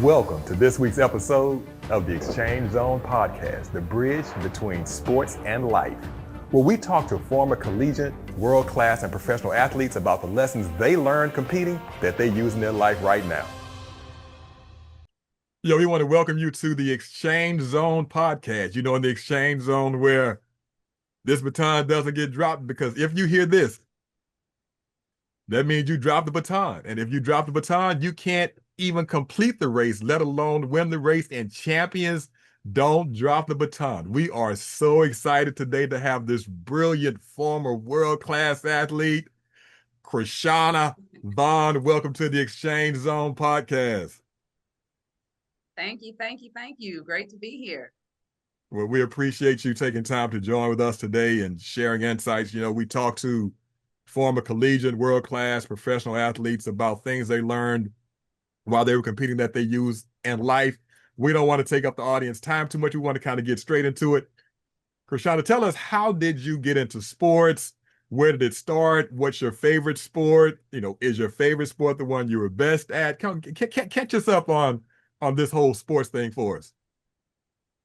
Welcome to this week's episode of the Exchange Zone podcast, the bridge between sports and life, where we talk to former collegiate, world-class, and professional athletes about the lessons they learned competing that they use in their life right now. Yo, we want to welcome you to the Exchange Zone podcast. You know, in the Exchange Zone where this baton doesn't get dropped, because if you hear this, that means you dropped the baton. And if you drop the baton, you can't even complete the race, let alone win the race. And champions don't drop the baton. We are so excited today to have this brilliant former world-class athlete, Krishauna Vaughn. Welcome to the Exchange Zone podcast. Thank you. Great to be here. Well, we appreciate you taking time to join with us today and sharing insights. You know, we talk to former collegiate, world-class, professional athletes about things they learned while they were competing that they use in life. We don't want to take up the audience time too much. We want to kind of get straight into it. Krishauna, tell us, how did you get into sports? Where did it start? What's your favorite sport? You know, is your favorite sport the one you were best at? Catch us up on this whole sports thing for us.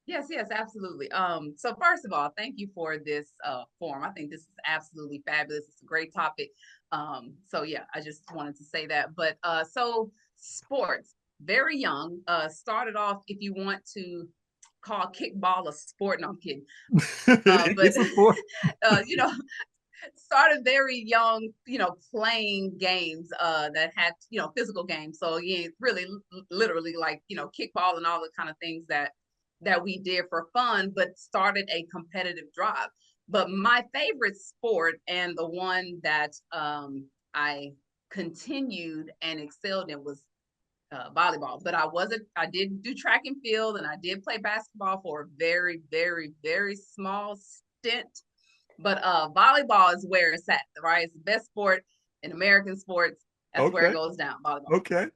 Yes, absolutely. So first of all, thank you for this forum. I think this is absolutely fabulous. It's a great topic. So yeah, I just wanted to say that. But so sports, very young, started off, if you want to call kickball a sport. No, I'm kidding. But It's a sport. you know, started very young, playing games that had, physical games. So yeah, really literally like, kickball and all the kind of things that we did for fun, but started a competitive drive. But my favorite sport, and the one that I continued and excelled in, was volleyball. But I did do track and field, and I did play basketball for a very, very, very small stint. But volleyball is where it's at, right? It's the best sport in American sports. That's where it goes down, volleyball. Okay.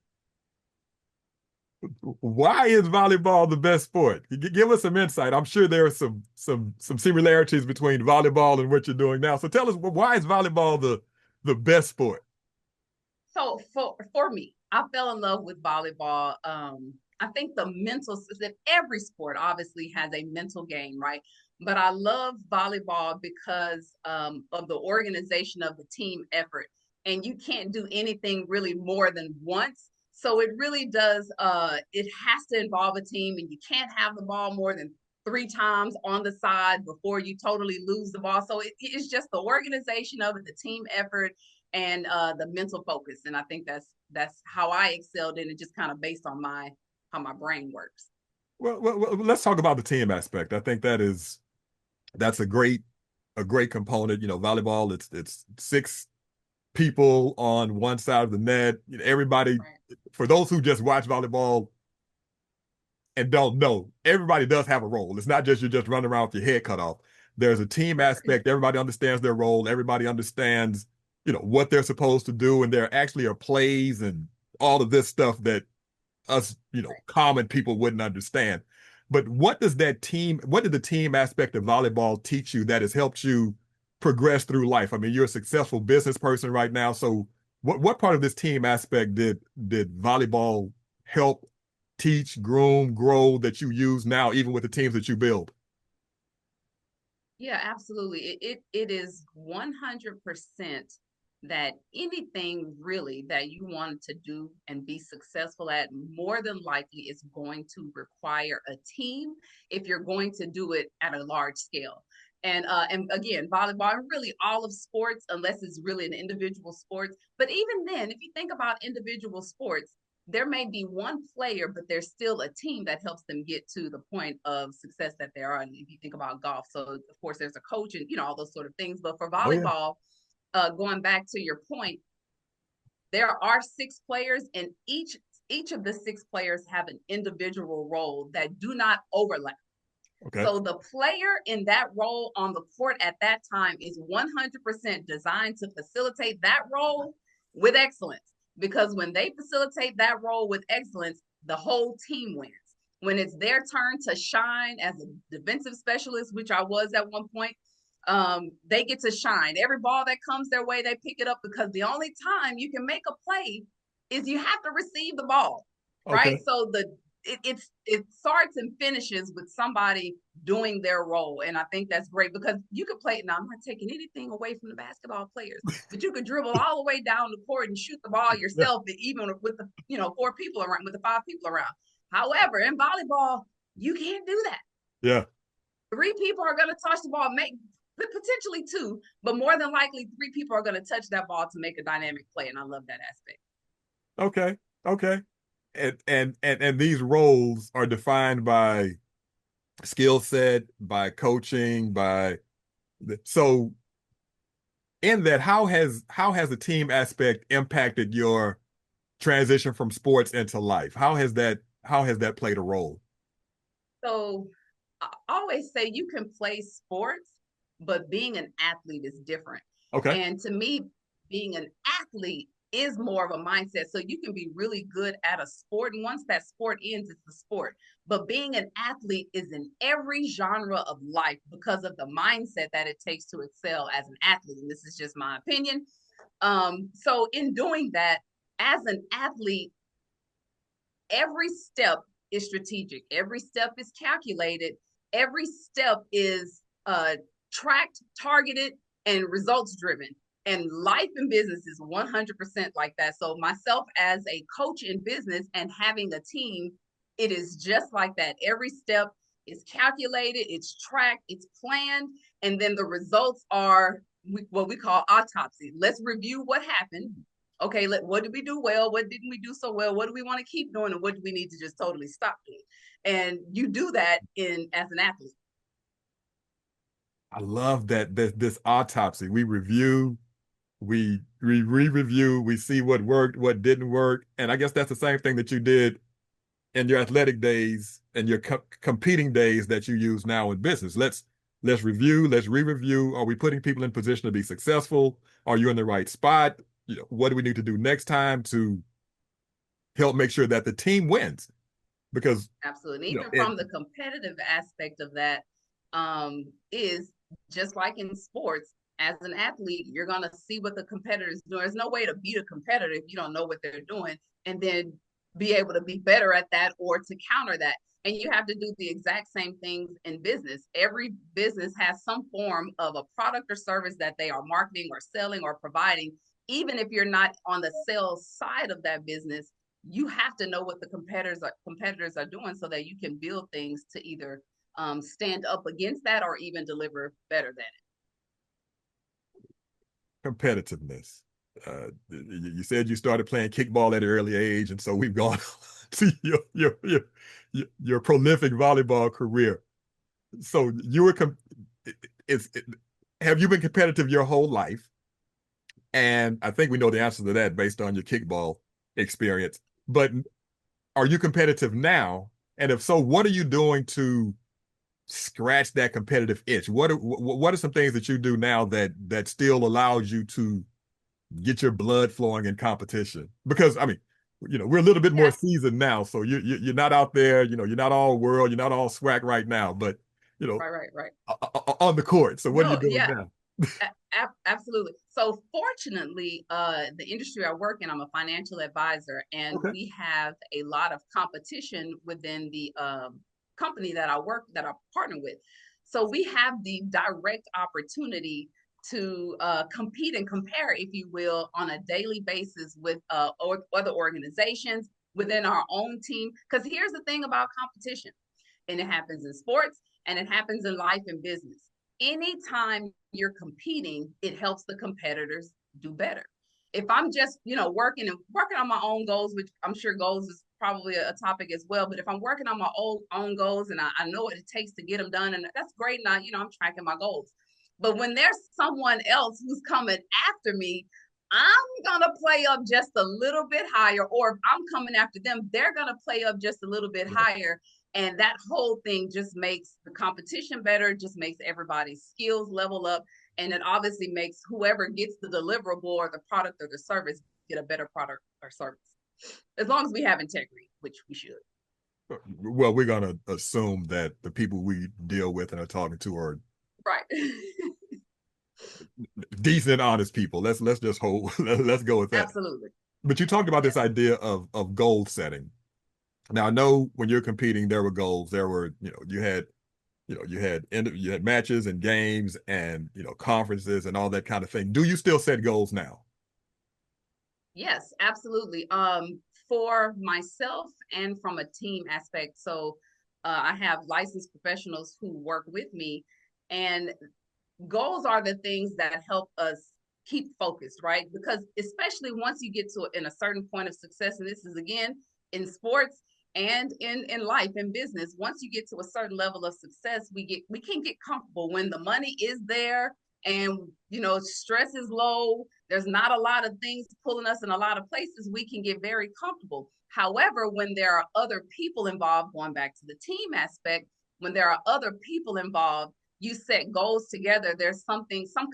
Why is volleyball the best sport? Give us some insight. I'm sure there are some similarities between volleyball and what you're doing now. So tell us, why is volleyball the best sport? So for me, I fell in love with volleyball. I think the mental, every sport obviously has a mental game, right? But I love volleyball because of the organization of the team effort. And you can't do anything really more than once. So it really does, it has to involve a team, and you can't have the ball more than 3 times on the side before you totally lose the ball. So it's just the organization of it, the team effort, and the mental focus. And I think that's how I excelled in it, just kind of based on how my brain works. Well, let's talk about the team aspect. I think that's a great component. You know, volleyball, it's 6 people on one side of the net. You know, everybody, right. For those who just watch volleyball and don't know, everybody does have a role. It's not just you're just running around with your head cut off. There's a team aspect. Everybody understands their role. Everybody understands, you know, what they're supposed to do, and there actually are plays and all of this stuff that us, you know, common people wouldn't understand. But what did the team aspect of volleyball teach you that has helped you progress through life? I mean, you're a successful business person right now. So what part of this team aspect did volleyball help teach, groom, grow that you use now, even with the teams that you build? Yeah, absolutely. It is 100% that anything really that you want to do and be successful at, more than likely is going to require a team if you're going to do it at a large scale. And again, volleyball, and really all of sports, unless it's really an individual sports. But even then, if you think about individual sports, there may be one player, but there's still a team that helps them get to the point of success that they are. And if you think about golf, so of course there's a coach and, all those sort of things. But for volleyball, going back to your point, there are 6 players, and each of the 6 players have an individual role that do not overlap. Okay. So the player in that role on the court at that time is 100% designed to facilitate that role with excellence. Because when they facilitate that role with excellence, the whole team wins. When it's their turn to shine as a defensive specialist, which I was at one point, they get to shine. Every ball that comes their way, they pick it up, because the only time you can make a play is you have to receive the ball. right? Okay. So it starts and finishes with somebody doing their role, and I think that's great because you could play. Now, I'm not taking anything away from the basketball players, but you could dribble all the way down the court and shoot the ball Yeah. yourself, even with the 4 people around, with the 5 people around. However, in volleyball, you can't do that. Yeah. 3 people are going to touch the ball, make potentially 2, but more than likely 3 people are going to touch that ball to make a dynamic play, and I love that aspect. Okay. Okay. And these roles are defined by skill set, by coaching, by so in that, how has the team aspect impacted your transition from sports into life? How has that played a role? So I always say you can play sports, but being an athlete is different. Okay. And to me, being an athlete is more of a mindset. So you can be really good at a sport, and once that sport ends, it's the sport. But being an athlete is in every genre of life because of the mindset that it takes to excel as an athlete. And this is just my opinion. So in doing that, as an athlete, every step is strategic, every step is calculated, every step is tracked, targeted, and results driven. And life in business is 100% like that. So myself as a coach in business and having a team, it is just like that. Every step is calculated, it's tracked, it's planned, and then the results are what we call autopsy. Let's review what happened. Okay, what did we do well? What didn't we do so well? What do we want to keep doing? And what do we need to just totally stop doing? And you do that in as an athlete. I love that this autopsy. We review, we re-review, we see what worked, what didn't work. And I guess that's the same thing that you did in your athletic days and your competing days that you use now in business. Let's review, let's re-review. Are we putting people in position to be successful? Are you in the right spot? What do we need to do next time to help make sure that the team wins? Because Absolutely. you know Even it. from the competitive aspect of that, is just like in sports, as an athlete, you're going to see what the competitors do. There's no way to beat a competitor if you don't know what they're doing and then be able to be better at that or to counter that. And you have to do the exact same things in business. Every business has some form of a product or service that they are marketing or selling or providing. Even if you're not on the sales side of that business, you have to know what the competitors are doing so that you can build things to either stand up against that or even deliver better than it. Competitiveness. You said you started playing kickball at an early age, and so we've gone to your prolific volleyball career. So you were it's it, have you been competitive your whole life? And I think we know the answer to that based on your kickball experience. But are you competitive now? And if so, what are you doing to scratch that competitive itch? What are some things that you do now that still allows you to get your blood flowing in competition? Because I mean, we're a little bit more Yeah, seasoned now, so you're not out there. You're not all world, you're not all swag right now, but right. on the court. So what are you No, doing yeah, now? absolutely. So fortunately, the industry I work in, I'm a financial advisor, and Okay. we have a lot of competition within the company that I partner with. So we have the direct opportunity to compete and compare, if you will, on a daily basis with other organizations within our own team. Because here's the thing about competition, and it happens in sports and it happens in life and business. Anytime you're competing, it helps the competitors do better. If I'm just, working on my own goals, which I'm sure goals is probably a topic as well, but if I'm working on my own goals and I know what it takes to get them done, and that's great, and I'm tracking my goals. But when there's someone else who's coming after me, I'm gonna play up just a little bit higher, or if I'm coming after them, they're gonna play up just a little bit Yeah. higher. And that whole thing just makes the competition better, just makes everybody's skills level up. And it obviously makes whoever gets the deliverable or the product or the service get a better product or service. As long as we have integrity, which we should. Well, we're gonna assume that the people we deal with and are talking to are Right. decent, honest people. Let's just hold. Let's go with that. Absolutely. But you talked about Yeah. this idea of goal setting. Now I know when you're competing, there were goals. There were, you had matches and games and conferences and all that kind of thing. Do you still set goals now? Yes, absolutely. For myself and from a team aspect. So I have licensed professionals who work with me, and goals are the things that help us keep focused, right? Because especially once you get to in a certain point of success, and this is again in sports and in life and business, once you get to a certain level of success, we can get comfortable when the money is there and stress is low. There's not a lot of things pulling us in a lot of places. We can get very comfortable. However, when there are other people involved, going back to the team aspect, when there are other people involved, you set goals together, there's some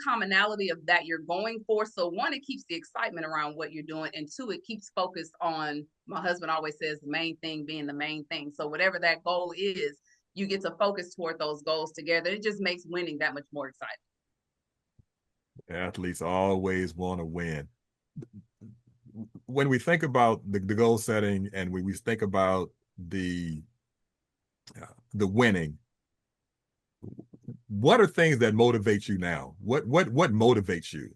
commonality of that you're going for. So one, it keeps the excitement around what you're doing, and two, it keeps focused on, my husband always says, the main thing being the main thing. So whatever that goal is, you get to focus toward those goals together. It just makes winning that much more exciting. Athletes always want to win. When we think about the goal setting and we think about the the winning, what are things that motivate you now? What motivates you?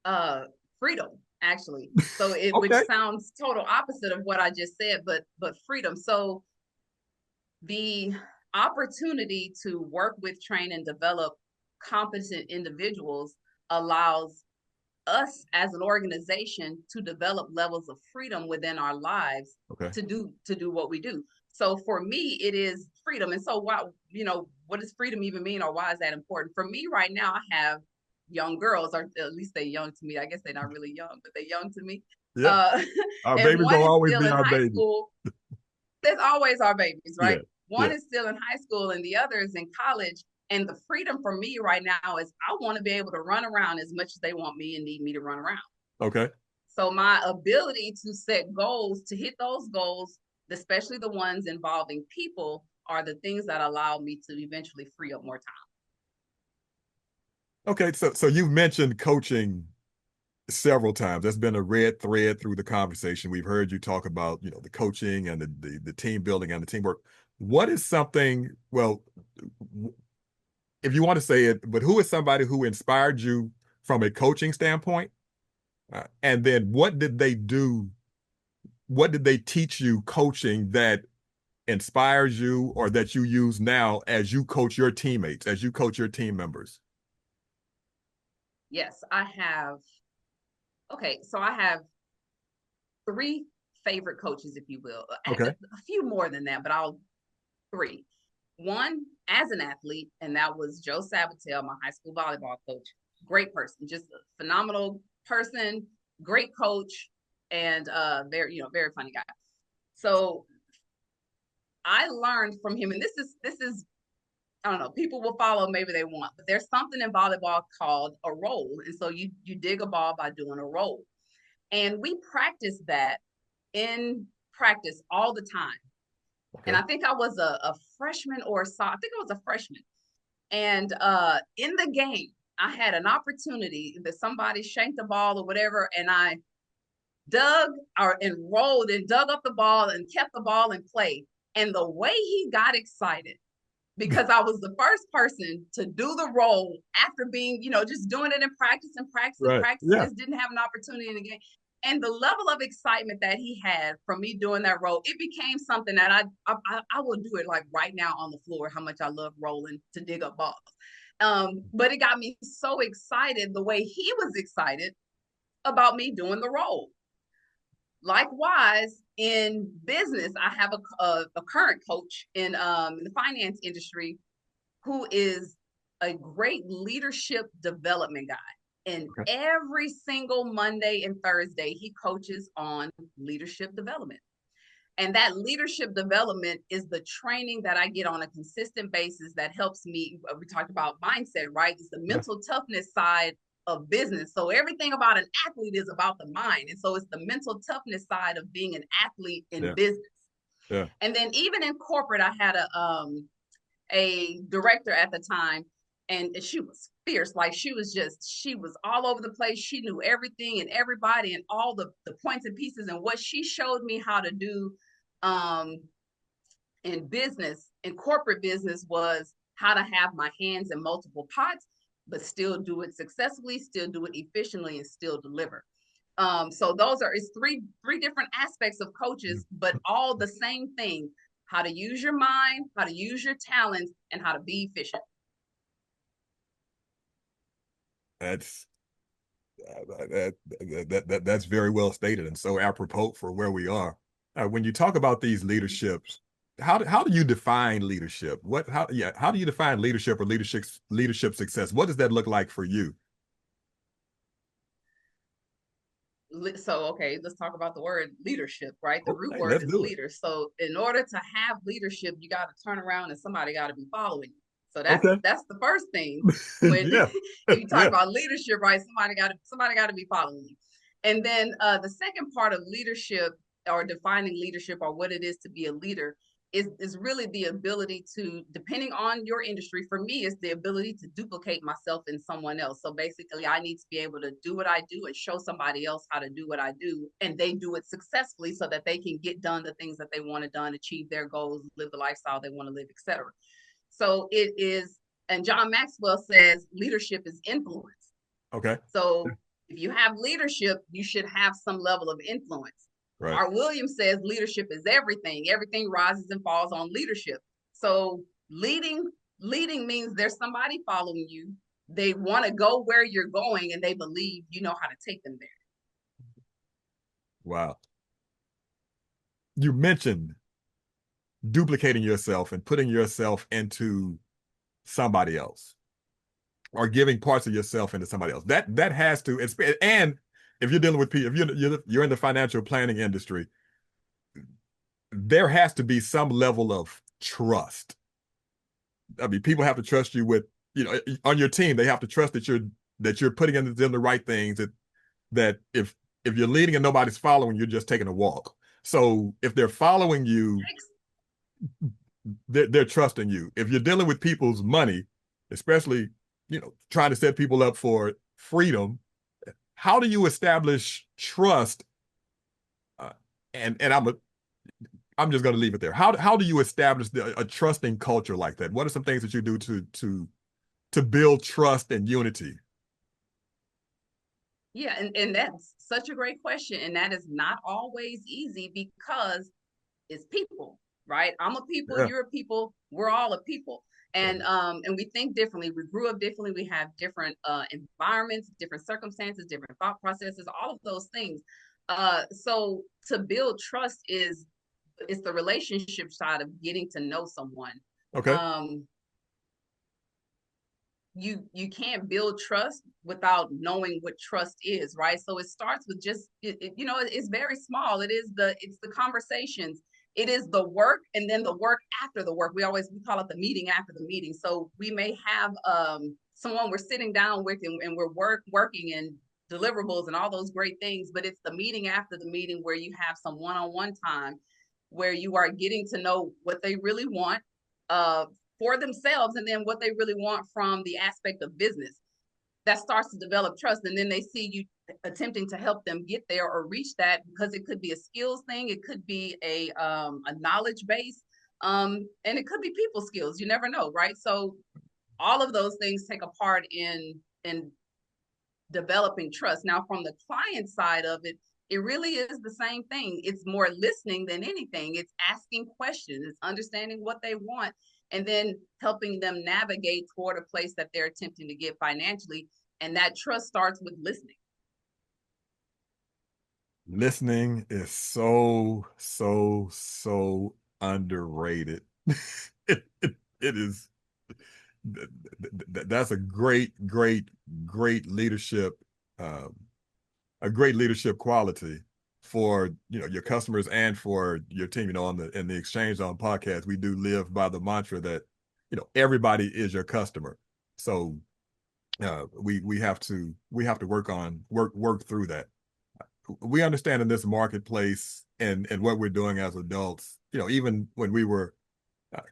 uh Freedom, actually. So it, which Okay. sounds total opposite of what I just said, but freedom. So the opportunity to work with, train, and develop competent individuals allows us as an organization to develop levels of freedom within our lives Okay. to do what we do. So for me, it is freedom. And so what does freedom even mean, or why is that important? For me right now, I have young girls, or at least they're young to me. I guess they're not really young, but they're young to me. Yeah. Uh, Our and babies one gonna is always still be in our high babies. school. There's always our babies, Yeah. right? One Yeah. is still in high school and the other is in college. And the freedom for me right now is I want to be able to run around as much as they want me and need me to run around. Okay. So my ability to set goals, to hit those goals, especially the ones involving people, are the things that allow me to eventually free up more time. Okay. So you've mentioned coaching several times. That's been a red thread through the conversation. We've heard you talk about, the coaching and the team building and the teamwork. What is something, well, if you want to say it, but who is somebody who inspired you from a coaching standpoint? And then what did they do? What did they teach you coaching that inspires you or that you use now as you coach your teammates, as you coach your team members? Yes, I have. Okay, so I have three favorite coaches, if you will. Okay. A few more than that, but I'll three. One as an athlete, and that was Joe Sabatel, my high school volleyball coach. Great person, just a phenomenal person, great coach, and very funny guy. So I learned from him, and this is I don't know, people will follow, maybe they want, but there's something in volleyball called a roll. And so you dig a ball by doing a roll. And we practice that in practice all the time. And Okay. I think I was a freshman I think I was a freshman. And in the game, I had an opportunity that somebody shanked the ball or whatever, and I dug or and rolled and dug up the ball and kept the ball in play. And the way he got excited, because I was the first person to do the role after being, just doing it in practice and practice and Right. practice, and Yeah. just didn't have an opportunity in the game. And the level of excitement that he had from me doing that role, it became something that I will do it like right now on the floor. How much I love rolling to dig up balls. But it got me so excited the way he was excited about me doing the role. Likewise, in business, I have a current coach in the finance industry who is a great leadership development guy. And Okay. every single Monday and Thursday, he coaches on leadership development. And that leadership development is the training that I get on a consistent basis that helps me. We talked about mindset, right? It's the Yeah. mental toughness side of business. So everything about an athlete is about the mind. And so it's the mental toughness side of being an athlete in Yeah. business. Yeah. And then even in corporate, I had a director at the time, and she was fierce. Like she was all over the place. She knew everything and everybody and all the points and pieces. And what she showed me how to do um, in business, in corporate business, was how to have my hands in multiple pots, but still do it successfully, still do it efficiently, and still deliver. So those are it's three different aspects of coaches, but all the same thing: how to use your mind, how to use your talents, and how to be efficient. That's that's very well stated and so apropos for where we are. When you talk about these leaderships, how do you define leadership? How do you define leadership or leadership success? What does that look like for you? So okay, let's talk about the word leadership, right? The root Okay, word let's is do it. leader. So in order to have leadership, you got to turn around and somebody got to be following you. So Okay. that's the first thing. When Yeah. if you talk Yeah. about leadership, right, somebody got to be following you. And then the second part of leadership, or defining leadership, or what it is to be a leader, is really the ability to, depending on your industry, for me, is the ability to duplicate myself in someone else. So basically, I need to be able to do what I do and show somebody else how to do what I do, and they do it successfully so that they can get done the things that they want to done, achieve their goals, live the lifestyle they want to live, etc. So it is, and John Maxwell says leadership is influence. Okay. So if you have leadership, you should have some level of influence. Right. Art Williams says leadership is everything. Everything rises and falls on leadership. So leading means there's somebody following you. They want to go where you're going, and they believe you know how to take them there. Wow. You mentioned duplicating yourself and putting yourself into somebody else, or giving parts of yourself into somebody else. That has to, and if you're dealing with people, if you're in the financial planning industry, there has to be some level of trust. I mean, people have to trust you with, on your team. They have to trust that you're putting in them the right things. That if you're leading and nobody's following, you're just taking a walk. So if they're following you, they're trusting you. If you're dealing with people's money, especially, trying to set people up for freedom, how do you establish trust? Uh, and I'm just going to leave it there. How do you establish a trusting culture like that? What are some things that you do to build trust and unity? Yeah, and that's such a great question. And that is not always easy because it's people, right? I'm a people, Yeah. you're a people, we're all a people. And we think differently. We grew up differently. We have different environments, different circumstances, different thought processes, all of those things. So to build trust is the relationship side of getting to know someone. Okay. Um, you can't build trust without knowing what trust is, right? So it starts with just it's very small. It's the conversations, it is the work, and then the work after the work. We call it the meeting after the meeting. So we may have someone we're sitting down with, and we're working and deliverables and all those great things, but it's the meeting after the meeting where you have some one-on-one time where you are getting to know what they really want, uh, for themselves, and then what they really want from the aspect of business. That starts to develop trust, and then they see you attempting to help them get there or reach that, because it could be a skills thing, it could be a knowledge base, and it could be people skills. You never know, right? So all of those things take a part in developing trust. Now, from the client side of it, it really is the same thing. It's more listening than anything. It's asking questions, it's understanding what they want, and then helping them navigate toward a place that they're attempting to get financially. And that trust starts with listening. Listening is so underrated. It is. That's a great leadership, um, a great leadership quality for your customers and for your team. In the Exchange on podcast, we do live by the mantra that everybody is your customer. So we have to work through that. We understand in this marketplace and what we're doing as adults, even when we were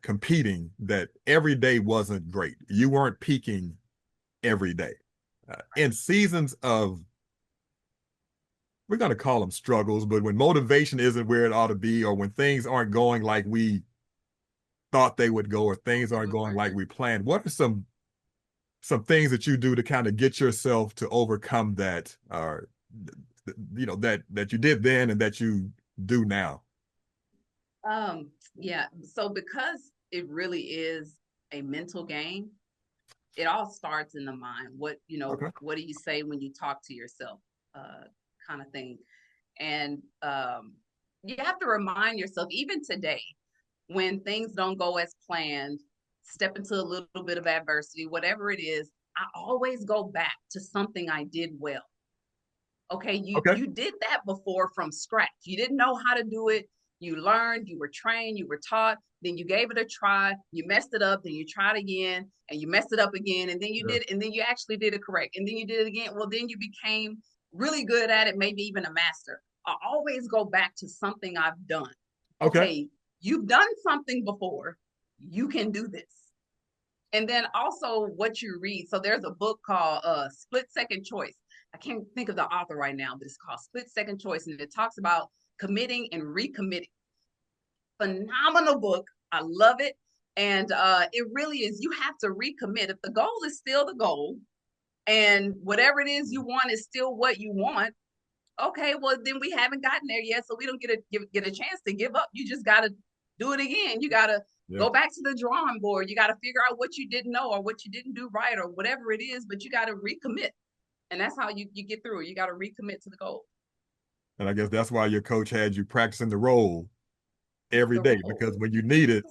competing, that every day wasn't great. You weren't peaking every day. In seasons of, we're going to call them struggles, but when motivation isn't where it ought to be, or when things aren't going like we thought they would go, or things aren't going like we planned, what are some things that you do to kind of get yourself to overcome that, or that you did then and that you do now? Yeah. So because it really is a mental game, it all starts in the mind. Okay. What do you say when you talk to yourself? Kind of thing. And you have to remind yourself, even today, when things don't go as planned, step into a little bit of adversity, whatever it is, I always go back to something I did well. Okay, Okay. you did that before from scratch. You didn't know how to do it. You learned, you were trained, you were taught, then you gave it a try, you messed it up, then you tried again, and you messed it up again, and then you Yeah. did, and then you actually did it correct, and then you did it again. Well, then you became really good at it, maybe even a master. I always go back to something I've done. Okay. Okay, you've done something before, you can do this. And then also what you read. So there's a book called Split Second Choice. I can't think of the author right now, but it's called Split Second Choice. And it talks about committing and recommitting. Phenomenal book. I love it. And it really is, you have to recommit. If the goal is still the goal and whatever it is you want is still what you want, okay, well, then we haven't gotten there yet. So we don't get a chance to give up. You just got to do it again. You got to Yeah. go back to the drawing board. You got to figure out what you didn't know or what you didn't do right or whatever it is, but you got to recommit. And that's how you get through it. You got to recommit to the goal. And I guess that's why your coach had you practicing the role every The day, role. because when you need it,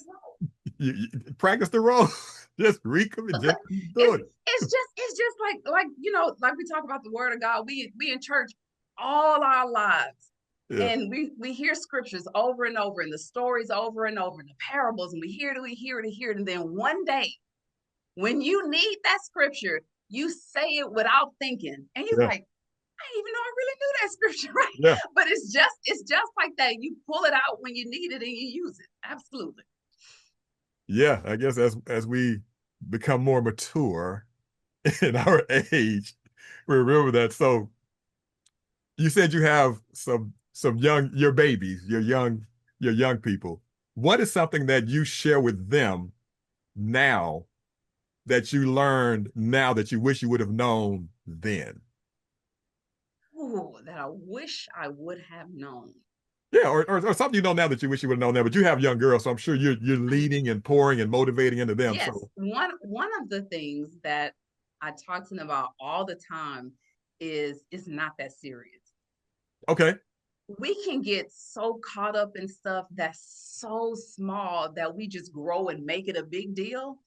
you practice the role. Just recommit, just do It's it. it's just like we talk about the word of God. We in church all our lives. Yeah. And we hear scriptures over and over and the stories over and over and the parables, and we hear it, we hear it, and hear it. And then one day, when you need that scripture, you say it without thinking. And you're Yeah. like, I didn't even know I really knew that scripture, right? Yeah. But it's just like that. You pull it out when you need it and you use it. Absolutely. Yeah. I guess as we become more mature in our age, we remember that. So you said you have some young, your babies, your young people. What is something that you share with them now that you learned now that you wish you would have known then? Oh, that I wish I would have known. Yeah, or something you know now that you wish you would have known that. But you have young girls, so I'm sure you're leading and pouring and motivating into them. Yes, So one of the things that I talk to them about all the time is it's not that serious. okay, We can get so caught up in stuff that's so small that we just grow and make it a big deal.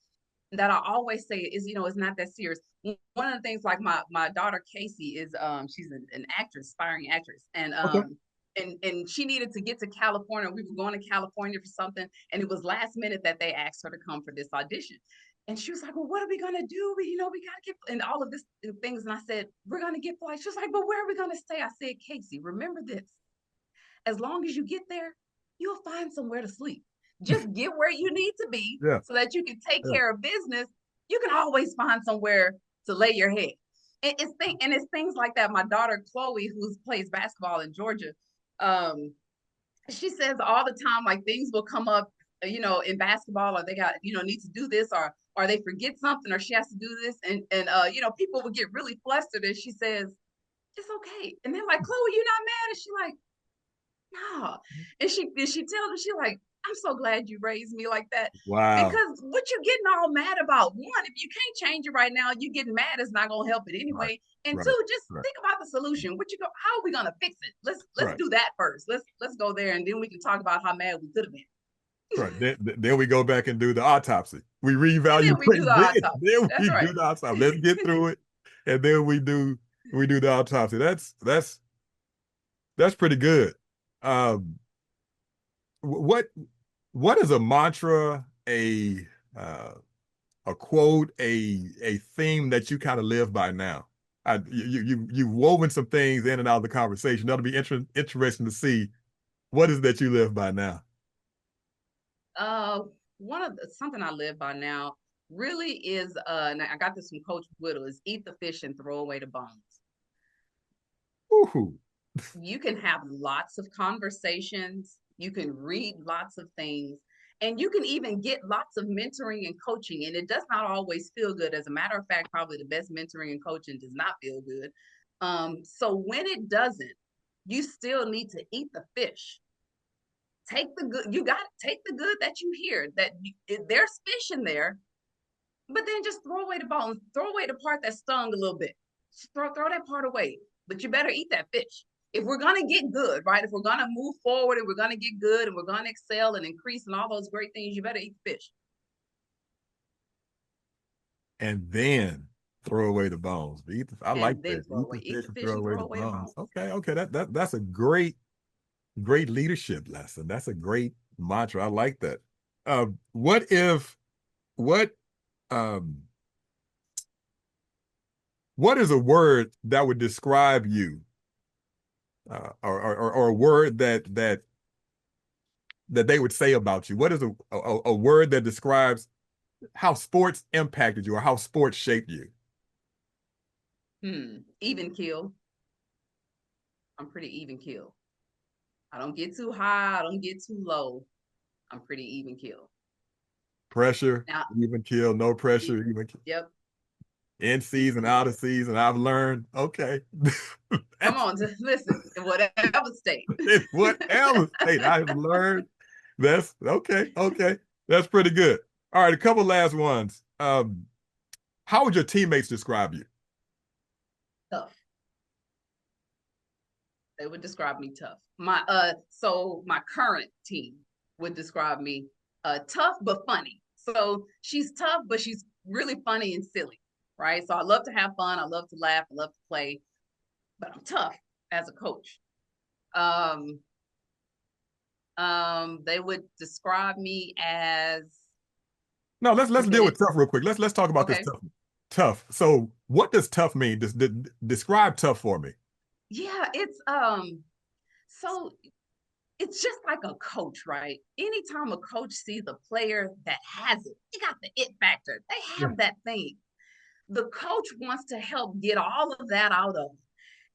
That I always say is, it's not that serious. One of the things, like my daughter Casey is, she's an actress, aspiring actress, and okay, she needed to get to California. We were going to California for something, and it was last minute that they asked her to come for this audition. And she was like, "Well, what are we gonna do? We gotta get and all of this things." And I said, "We're gonna get flights." She was like, "But where are we gonna stay?" I said, "Casey, remember this: as long as you get there, you'll find somewhere to sleep. Just get where you need to be yeah, so that you can take yeah, care of business. You can always find somewhere to lay your head." It's things like that. My daughter Chloe, who plays basketball in Georgia, um, she says all the time, like, things will come up, in basketball, or they got, need to do this, or they forget something, or she has to do this, and people will get really flustered, and she says, "It's okay." And they're like, "Chloe, you're not mad?" And she like, "No." And she tells me, she like, "I'm so glad you raised me like that." wow, Because what you getting all mad about? One, if you can't change it right now, you getting mad is not gonna help it right, anyway. And right, two, just right, think about the solution. How are we gonna fix it? Let's right, do that first. Let's go there, and then we can talk about how mad we could have been. right. Then we go back and do the autopsy. We And reevaluate. then we do the autopsy. Then That's we right. do the autopsy. Let's get through it, and then we do the autopsy. That's pretty good. Um, what what is a mantra, uh, a quote, a theme that you kind of live by now? You've woven some things in and out of the conversation. That'll be interesting to see what is that you live by now. uh Something I live by now. really is, and I got this from Coach Whittle, is eat the fish and throw away the bones. Ooh. You can have lots of conversations, you can read lots of things, and you can even get lots of mentoring and coaching. And it does not always feel good. As a matter of fact, probably the best mentoring and coaching does not feel good. So when it doesn't, you still need to eat the fish. Take the good, you got to take the good that you hear, that there's fish in there, but then just throw away the bones, throw away the part that stung a little bit. Just throw that part away. But you better eat that fish. If we're gonna get good, right? If we're gonna move forward and we're gonna get good and we're gonna excel and increase and all those great things, you better eat the fish. And then throw away the bones. I like And then that. throw Eat away. the Eat fish the and fish throw and away throw the away the bones. bones. Okay. That's a great leadership lesson. That's a great mantra. I like that. What if what um what is a word that would describe you, or a word that they would say about you? What is a word that describes how sports impacted you or how sports shaped you? Even kill. I'm pretty even kill. I don't get too high. I don't get too low. I'm pretty even kill. Pressure, Now, even kill, no pressure, even kill. yep. In season, out of season. I've learned. Okay. Come on, listen. In whatever state. In whatever state I've learned. That's okay. Okay. That's pretty good. All right, a couple last ones. How would your teammates describe you? Tough. They would describe me tough. So my current team would describe me tough but funny. So she's tough, but she's really funny and silly, right? So I love to have fun, I love to laugh, I love to play, but I'm tough as a coach. Um, they would describe me as No, let's deal committed. with tough real quick. Let's talk about this Okay. tough. Tough. So, what does tough mean? Describe tough for me. Yeah, so it's just like a coach, right? Anytime a coach sees a player that has it, they got the it factor. They Yeah. have that thing. The coach wants to help get all of that out of them.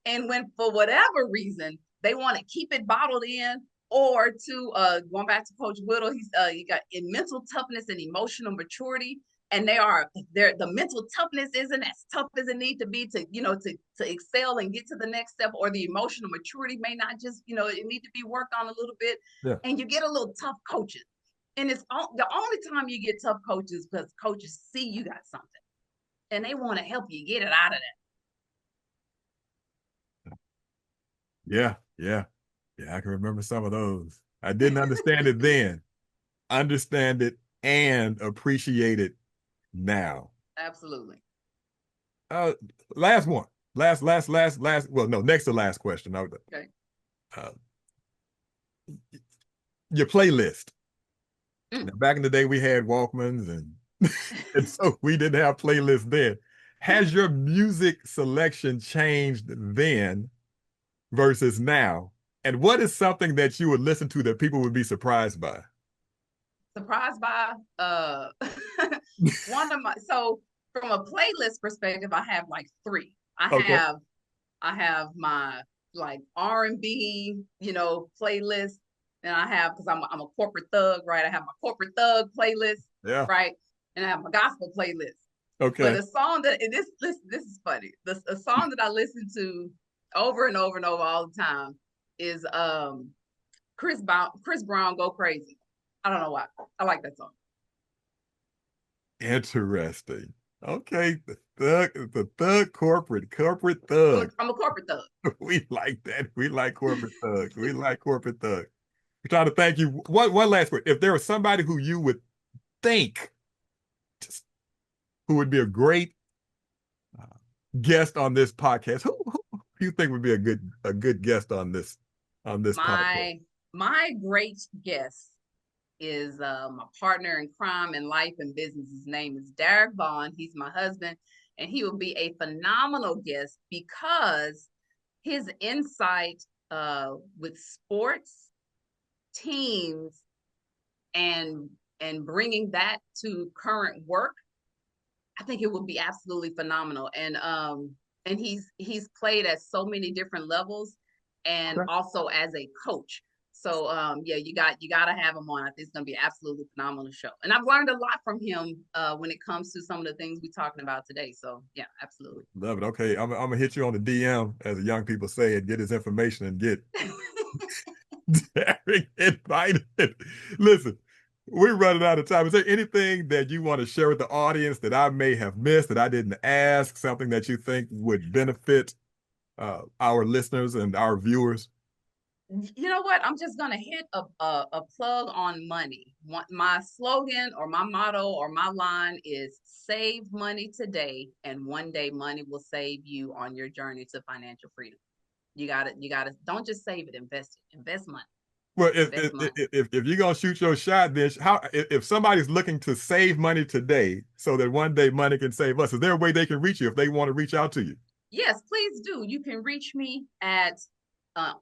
And when for whatever reason they want to keep it bottled in, or to going back to Coach Whittle, he's you got in mental toughness and emotional maturity, and the mental toughness isn't as tough as it need to be to to excel and get to the next step, or the emotional maturity may not just it need to be worked on a little bit, Yeah. and you get a little tough coaches. And the only time you get tough coaches because coaches see you got something and they want to help you get it out of Yeah. Yeah. Yeah. I can remember some of those. I didn't understand it then. Understand it and appreciate it now. that. Absolutely. Uh, last one. Last. Well, no, next to last question. Okay. Uh, your playlist. Mm. Now, back in the day, we had Walkmans, and so we didn't have playlists then. Has your music selection changed then versus now? And what is something that you would listen to that people would be surprised by? Surprised by one of my so from a playlist perspective, I have like three. Okay. I have my like R&B, playlist. And I have because I'm a corporate thug, right? I have my corporate thug playlist, Yeah. right? And I have my gospel playlist. But Okay. a song that this is funny. A song that I listen to over and over and over all the time is Chris Brown Go Crazy. I don't know why. I like that song. Interesting. Okay. The thug corporate thug. I'm a corporate thug. We like that. We like corporate thugs. We like corporate thugs. We're trying to thank you. One last word. If there was somebody who you would think just, who would be a great uh, guest on this podcast, who do you think would be a good guest on this podcast? My great guest is my partner in crime in life and business. His name is Derek Vaughn. He's my husband, and he will be a phenomenal guest because his insight with sports teams and bringing that to current work I think it would be absolutely phenomenal. And he's played at so many different levels and Okay. also as a coach. So yeah, you gotta have him on. I think it's gonna be an absolutely phenomenal show. And I've learned a lot from him when it comes to some of the things we're talking about today. So yeah, absolutely. Love it. Okay, I'm gonna hit you on the DM, as the young people say, and get his information and get Derek invited. Listen, we're running out of time. Is there anything that you want to share with the audience that I may have missed, that I didn't ask, something that you think would benefit our listeners and our viewers? You know what? I'm just gonna hit a plug on money. My slogan or my motto or my line is save money today, and one day money will save you on your journey to financial freedom. You gotta don't just save it, invest it. Invest money. Well, Invest money. if you're gonna shoot your shot, then how if somebody's looking to save money today so that one day money can save us, is there a way they can reach you if they want to reach out to you? Yes, please do. You can reach me at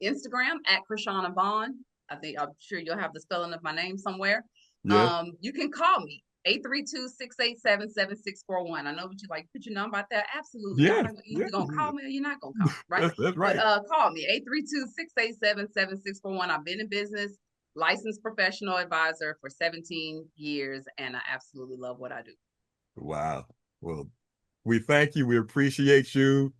Instagram at Krishauna Vaughn. I'm sure you'll have the spelling of my name somewhere. Yes. You can call me 832-687-7641. I know what you like. Put your number out there. Absolutely. Y'all Yes. not you Yes. either gonna call me or you're not gonna call me, right? That's But right. call me 832-687-7641. I've been in business, licensed professional advisor for 17 years, and I absolutely love what I do. Wow. Well, we thank you. We appreciate you.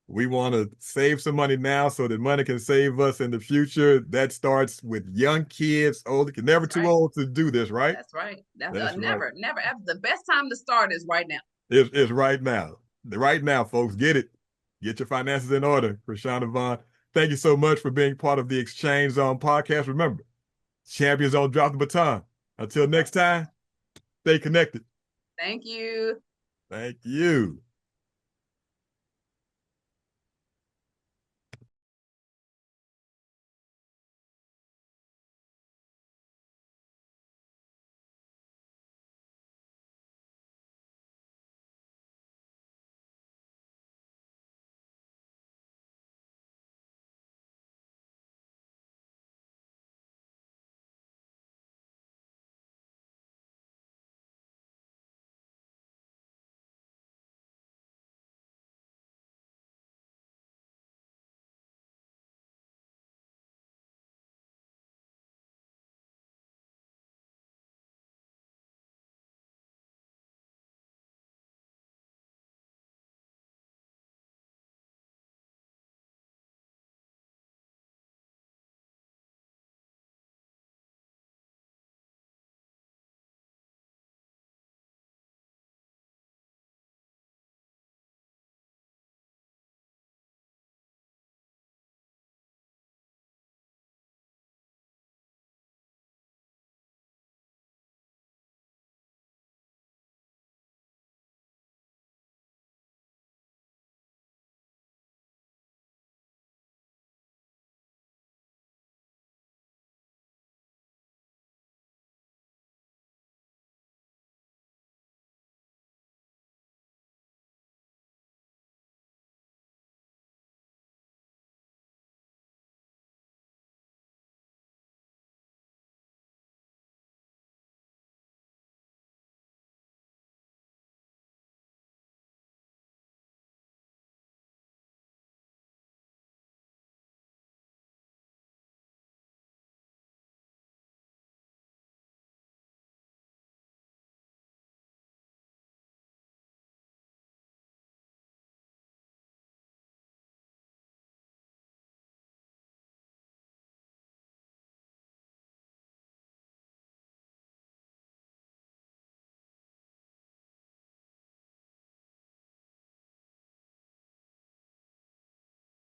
We want to save some money now so that money can save us in the future. That starts with young kids, old. You're never That's too right. old to do this, right? That's right. That's That's right. never ever. The best time to start is right now. It's right now. Right now, folks. Get it. Get your finances in order. Krishauna Vaughn, thank you so much for being part of the Exchange Zone podcast. Remember, champions don't drop the baton. Until That's right. next time, stay connected. Thank you. Thank you.